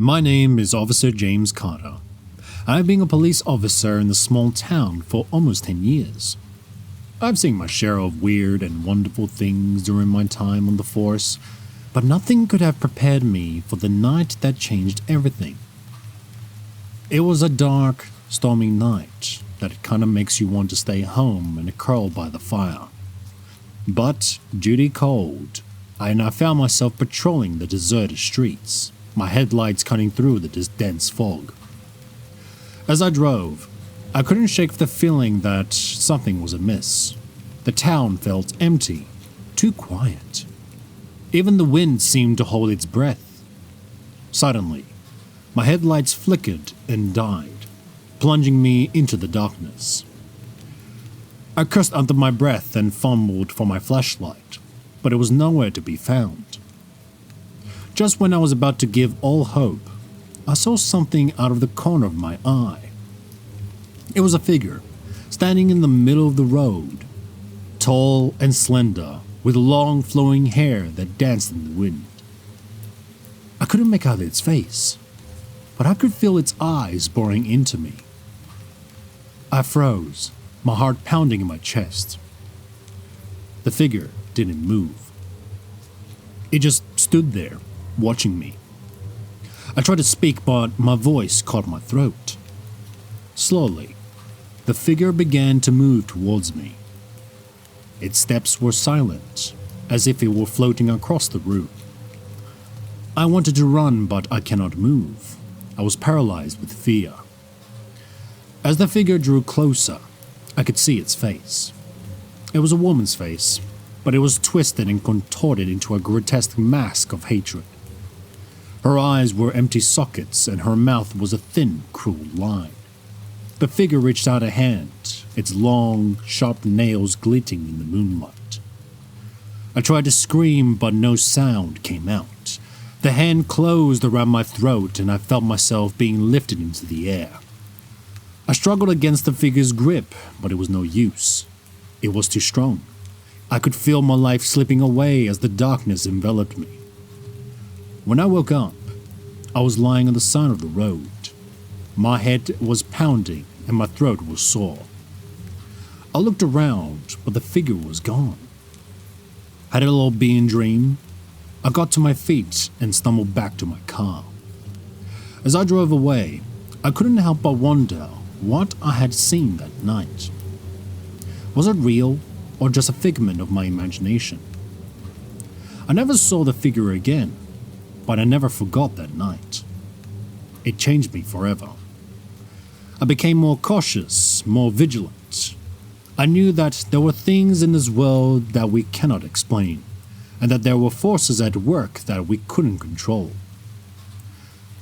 My name is Officer James Carter. I've been a police officer in the small town for almost 10 years. I've seen my share of weird and wonderful things during my time on the force, but nothing could have prepared me for the night that changed everything. It was a dark, stormy night that kind of makes you want to stay home and curl by the fire. But duty called, and I found myself patrolling the deserted streets, my headlights cutting through the dense fog. As I drove, I couldn't shake the feeling that something was amiss. The town felt empty, too quiet. Even the wind seemed to hold its breath. Suddenly, my headlights flickered and died, plunging me into the darkness. I cursed under my breath and fumbled for my flashlight, but it was nowhere to be found. Just when I was about to give all hope, I saw something out of the corner of my eye. It was a figure, standing in the middle of the road, tall and slender, with long flowing hair that danced in the wind. I couldn't make out its face, but I could feel its eyes boring into me. I froze, my heart pounding in my chest. The figure didn't move. It just stood there, watching me. I tried to speak, but my voice caught my throat. Slowly, the figure began to move towards me. Its steps were silent, as if it were floating across the room. I wanted to run, but I cannot move. I was paralyzed with fear. As the figure drew closer, I could see its face. It was a woman's face, but it was twisted and contorted into a grotesque mask of hatred. Her eyes were empty sockets, and her mouth was a thin, cruel line. The figure reached out a hand, its long, sharp nails glittering in the moonlight. I tried to scream, but no sound came out. The hand closed around my throat, and I felt myself being lifted into the air. I struggled against the figure's grip, but it was no use. It was too strong. I could feel my life slipping away as the darkness enveloped me. When I woke up, I was lying on the side of the road. My head was pounding and my throat was sore. I looked around, but the figure was gone. Had it all been a dream? I got to my feet and stumbled back to my car. As I drove away, I couldn't help but wonder what I had seen that night. Was it real or just a figment of my imagination? I never saw the figure again, but I never forgot that night. It changed me forever. I became more cautious, more vigilant. I knew that there were things in this world that we cannot explain, and that there were forces at work that we couldn't control.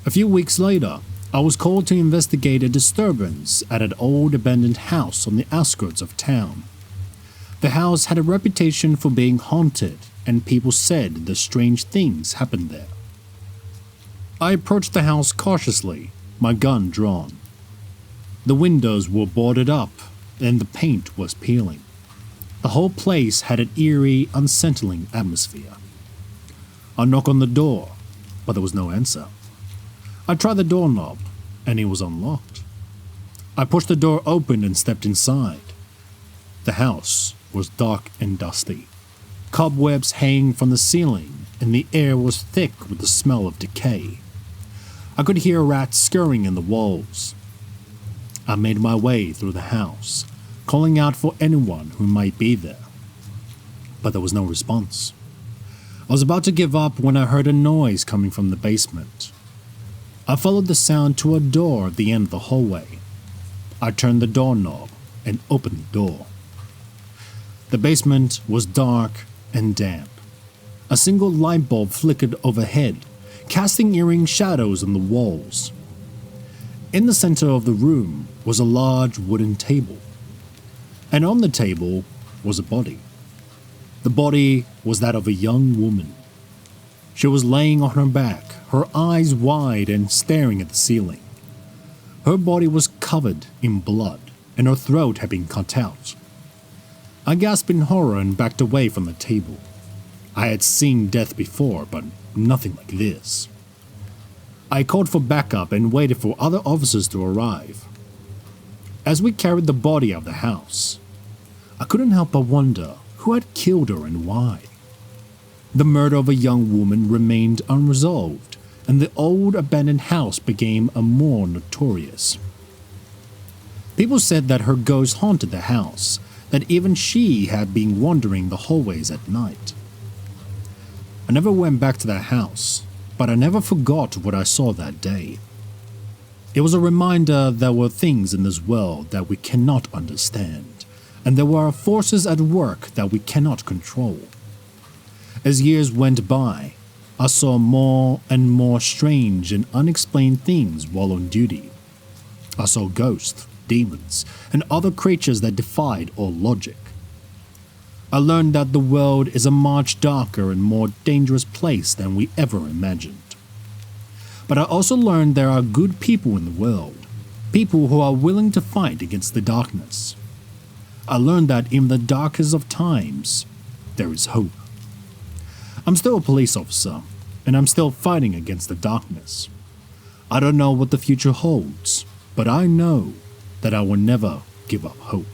A few weeks later, I was called to investigate a disturbance at an old abandoned house on the outskirts of town. The house had a reputation for being haunted, and people said that strange things happened there. I approached the house cautiously, my gun drawn. The windows were boarded up, and the paint was peeling. The whole place had an eerie, unsettling atmosphere. I knocked on the door, but there was no answer. I tried the doorknob, and it was unlocked. I pushed the door open and stepped inside. The house was dark and dusty. Cobwebs hanging from the ceiling, and the air was thick with the smell of decay. I could hear rats scurrying in the walls. I made my way through the house, calling out for anyone who might be there. But there was no response. I was about to give up when I heard a noise coming from the basement. I followed the sound to a door at the end of the hallway. I turned the doorknob and opened the door. The basement was dark and damp. A single light bulb flickered overhead, casting eerie shadows on the walls. In the center of the room was a large wooden table, and on the table was a body. The body was that of a young woman. She was laying on her back, her eyes wide and staring at the ceiling. Her body was covered in blood, and her throat had been cut out. I gasped in horror and backed away from the table. I had seen death before, but nothing like this. I called for backup and waited for other officers to arrive. As we carried the body out of the house, I couldn't help but wonder who had killed her and why. The murder of a young woman remained unresolved, and the old abandoned house became a more notorious. People said that her ghost haunted the house, that even she had been wandering the hallways at night. I never went back to that house, but I never forgot what I saw that day. It was a reminder there were things in this world that we cannot understand, and there were forces at work that we cannot control. As years went by, I saw more and more strange and unexplained things while on duty. I saw ghosts, demons, and other creatures that defied all logic. I learned that the world is a much darker and more dangerous place than we ever imagined. But I also learned there are good people in the world, people who are willing to fight against the darkness. I learned that in the darkest of times, there is hope. I'm still a police officer, and I'm still fighting against the darkness. I don't know what the future holds, but I know that I will never give up hope.